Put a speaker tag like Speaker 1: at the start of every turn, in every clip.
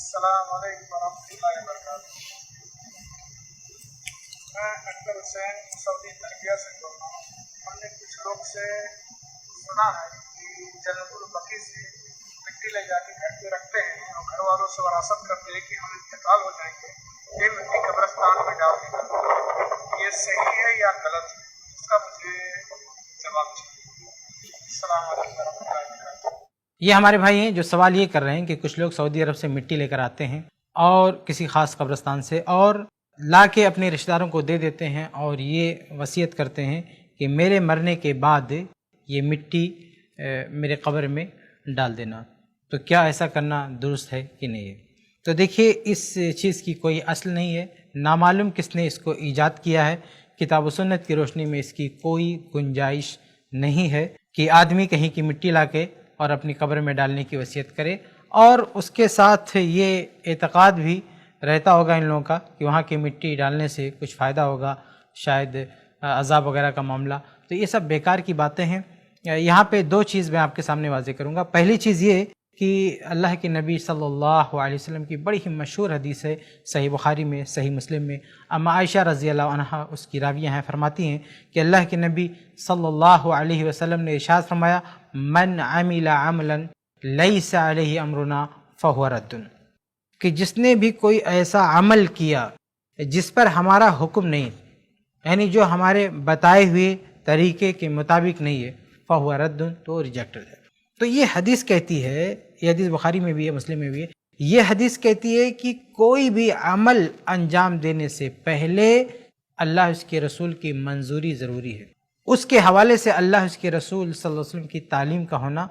Speaker 1: السلام علیکم ورحمۃ اللہ وبرکاتہ۔ میں اکبر حسین سعودی عربیہ سے بول رہا ہوں۔ ہم نے کچھ لوگ سے سنا ہے کہ جنت البقیع سے مٹی لے جا کے گھر پہ رکھتے ہیں اور گھر والوں سے وراثت کرتے ہیں کہ ہم انتقال ہو جائیں گے یہ مٹی قبرستان میں ڈال دیں گے۔ یہ صحیح ہے یا غلط ہے؟ اس کا مجھے جواب چاہیے۔ السلام علیکم ورحمۃ اللہ وبرکاتہ۔
Speaker 2: یہ ہمارے بھائی ہیں جو سوال یہ کر رہے ہیں کہ کچھ لوگ سعودی عرب سے مٹی لے کر آتے ہیں اور کسی خاص قبرستان سے اور لا کے اپنے رشتہ داروں کو دے دیتے ہیں اور یہ وصیت کرتے ہیں کہ میرے مرنے کے بعد یہ مٹی میرے قبر میں ڈال دینا، تو کیا ایسا کرنا درست ہے کہ نہیں ہے؟ تو دیکھیے، اس چیز کی کوئی اصل نہیں ہے، نامعلوم کس نے اس کو ایجاد کیا ہے۔ کتاب و سنت کی روشنی میں اس کی کوئی گنجائش نہیں ہے کہ آدمی کہیں کی مٹی لا کے اور اپنی قبر میں ڈالنے کی وصیت کرے، اور اس کے ساتھ یہ اعتقاد بھی رہتا ہوگا ان لوگوں کا کہ وہاں کی مٹی ڈالنے سے کچھ فائدہ ہوگا، شاید عذاب وغیرہ کا معاملہ۔ تو یہ سب بیکار کی باتیں ہیں۔ یہاں پہ دو چیز میں آپ کے سامنے واضح کروں گا۔ پہلی چیز یہ کہ اللہ کے نبی صلی اللہ علیہ وسلم کی بڑی ہی مشہور حدیث ہے، صحیح بخاری میں، صحیح مسلم میں۔ اما عائشہ رضی اللہ عنہا اس کی راویہ ہیں، فرماتی ہیں کہ اللہ کے نبی صلی اللہ علیہ وسلم نے ارشاد فرمایا، من عمل عملا لیس علیہ امرنا فہو رد، کہ جس نے بھی کوئی ایسا عمل کیا جس پر ہمارا حکم نہیں، یعنی جو ہمارے بتائے ہوئے طریقے کے مطابق نہیں ہے، فہو رد، تو ریجیکٹڈ ہے۔ تو یہ حدیث کہتی ہے، یہ حدیث بخاری میں بھی ہے، مسلم میں بھی ہے، یہ حدیث کہتی ہے کہ کوئی بھی عمل انجام دینے سے پہلے اللہ اس کے رسول کی منظوری ضروری ہے، اس کے حوالے سے اللہ اس کے رسول صلی اللہ علیہ وسلم کی تعلیم کا ہونا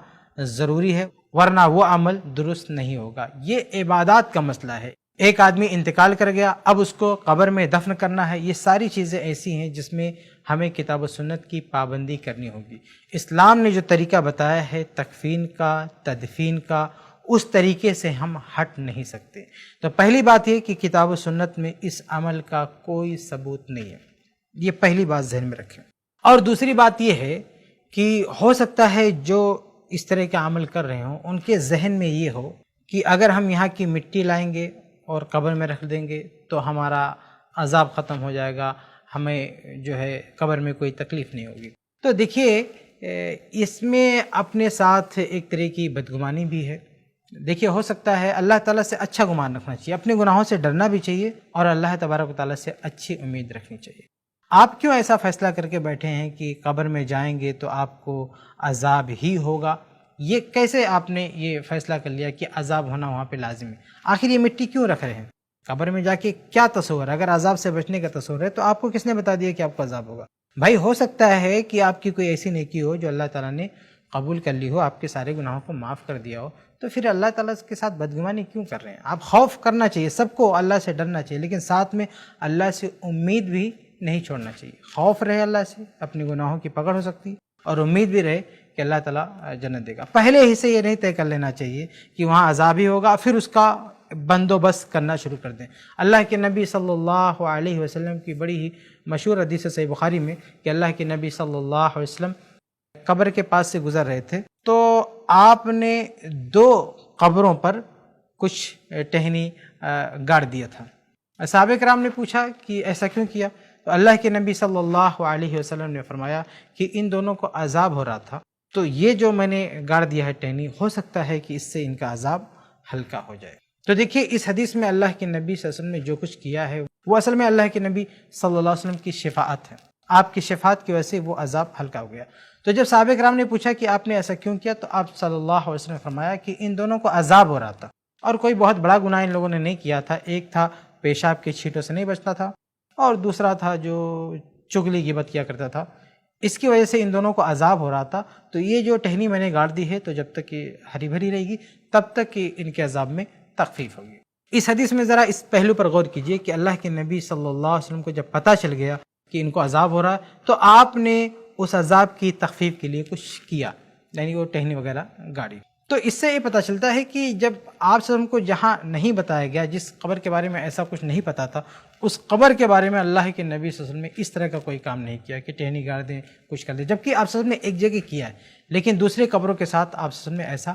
Speaker 2: ضروری ہے، ورنہ وہ عمل درست نہیں ہوگا۔ یہ عبادات کا مسئلہ ہے۔ ایک آدمی انتقال کر گیا، اب اس کو قبر میں دفن کرنا ہے، یہ ساری چیزیں ایسی ہیں جس میں ہمیں کتاب و سنت کی پابندی کرنی ہوگی۔ اسلام نے جو طریقہ بتایا ہے تکفین کا، تدفین کا، اس طریقے سے ہم ہٹ نہیں سکتے۔ تو پہلی بات یہ کہ کتاب و سنت میں اس عمل کا کوئی ثبوت نہیں ہے، یہ پہلی بات ذہن میں رکھیں۔ اور دوسری بات یہ ہے کہ ہو سکتا ہے جو اس طرح کا عمل کر رہے ہوں ان کے ذہن میں یہ ہو کہ اگر ہم یہاں کی مٹی لائیں گے اور قبر میں رکھ دیں گے تو ہمارا عذاب ختم ہو جائے گا، ہمیں جو ہے قبر میں کوئی تکلیف نہیں ہوگی۔ تو دیکھیے، اس میں اپنے ساتھ ایک طرح کی بدگمانی بھی ہے۔ دیکھیے، ہو سکتا ہے اللہ تعالیٰ سے اچھا گمان رکھنا چاہیے، اپنے گناہوں سے ڈرنا بھی چاہیے اور اللہ تبارک و تعالیٰ سے اچھی امید رکھنی چاہیے۔ آپ کیوں ایسا فیصلہ کر کے بیٹھے ہیں کہ قبر میں جائیں گے تو آپ کو عذاب ہی ہوگا؟ یہ کیسے آپ نے یہ فیصلہ کر لیا کہ عذاب ہونا وہاں پہ لازم ہے؟ آخر یہ مٹی کیوں رکھ رہے ہیں؟ قبر میں جا کے کیا تصور ہے؟ اگر عذاب سے بچنے کا تصور ہے تو آپ کو کس نے بتا دیا کہ آپ کو عذاب ہوگا؟ بھائی، ہو سکتا ہے کہ آپ کی کوئی ایسی نیکی ہو جو اللہ تعالیٰ نے قبول کر لی ہو، آپ کے سارے گناہوں کو معاف کر دیا ہو، تو پھر اللہ تعالیٰ کے ساتھ بدگمانی کیوں کر رہے ہیں؟ آپ خوف کرنا چاہیے، سب کو اللہ سے ڈرنا چاہیے، لیکن ساتھ میں اللہ سے امید بھی نہیں چھوڑنا چاہیے۔ خوف رہے اللہ سے، اپنے گناہوں کی پکڑ ہو سکتی ہے، اور امید بھی رہے کہ اللہ تعالیٰ جنت دے گا۔ پہلے ہی سے یہ نہیں طے کر لینا چاہیے کہ وہاں عذاب ہی ہوگا، پھر اس کا بندوبست کرنا شروع کر دیں۔ اللہ کے نبی صلی اللہ علیہ وسلم کی بڑی ہی مشہور حدیث صحیح بخاری میں کہ اللہ کے نبی صلی اللہ علیہ وسلم قبر کے پاس سے گزر رہے تھے تو آپ نے 2 قبروں پر کچھ ٹہنی گاڑ دیا تھا۔ صحابہ کرام نے پوچھا کہ ایسا کیوں کیا؟ تو اللہ کے نبی صلی اللہ علیہ وسلم نے فرمایا کہ ان دونوں کو عذاب ہو رہا تھا، تو یہ جو میں نے گاڑ دیا ہے ٹہنی، ہو سکتا ہے کہ اس سے ان کا عذاب ہلکا ہو جائے۔ تو دیکھیے، اس حدیث میں اللہ کے نبی صلی اللہ علیہ وسلم نے جو کچھ کیا ہے وہ اصل میں اللہ کے نبی صلی اللہ علیہ وسلم کی شفاعت ہے، آپ کی شفاعت کی وجہ سے وہ عذاب ہلکا ہو گیا۔ تو جب صحابہ کرام نے پوچھا کہ آپ نے ایسا کیوں کیا، تو آپ صلی اللہ علیہ وسلم نے فرمایا کہ ان دونوں کو عذاب ہو رہا تھا، اور کوئی بہت بڑا گناہ ان لوگوں نے نہیں کیا تھا۔ ایک تھا پیشاب کے چھینٹوں سے نہیں بچتا تھا، اور دوسرا تھا جو چغلی غیبت کیا کرتا تھا، اس کی وجہ سے ان دونوں کو عذاب ہو رہا تھا۔ تو یہ جو ٹہنی میں نے گاڑ دی ہے، تو جب تک یہ ہری بھری رہے گی تب تک کہ ان کے عذاب میں تخفیف ہوگی۔ اس حدیث میں ذرا اس پہلو پر غور کیجئے کہ اللہ کے نبی صلی اللہ علیہ وسلم کو جب پتہ چل گیا کہ ان کو عذاب ہو رہا ہے تو آپ نے اس عذاب کی تخفیف کے لیے کچھ کیا، یعنی وہ ٹہنی وغیرہ گاڑی۔ تو اس سے یہ پتہ چلتا ہے کہ جب آپ سے ہم کو جہاں نہیں بتایا گیا، جس قبر کے بارے میں ایسا کچھ نہیں پتا تھا، اس قبر کے بارے میں اللہ کے نبی صلی اللہ علیہ وسلم نے اس طرح کا کوئی کام نہیں کیا کہ ٹہنی گاڑ دیں، کچھ کر دیں، جبکہ آپ صلی اللہ علیہ وسلم نے ایک جگہ کیا ہے، لیکن دوسرے قبروں کے ساتھ آپ صلی اللہ علیہ وسلم نے ایسا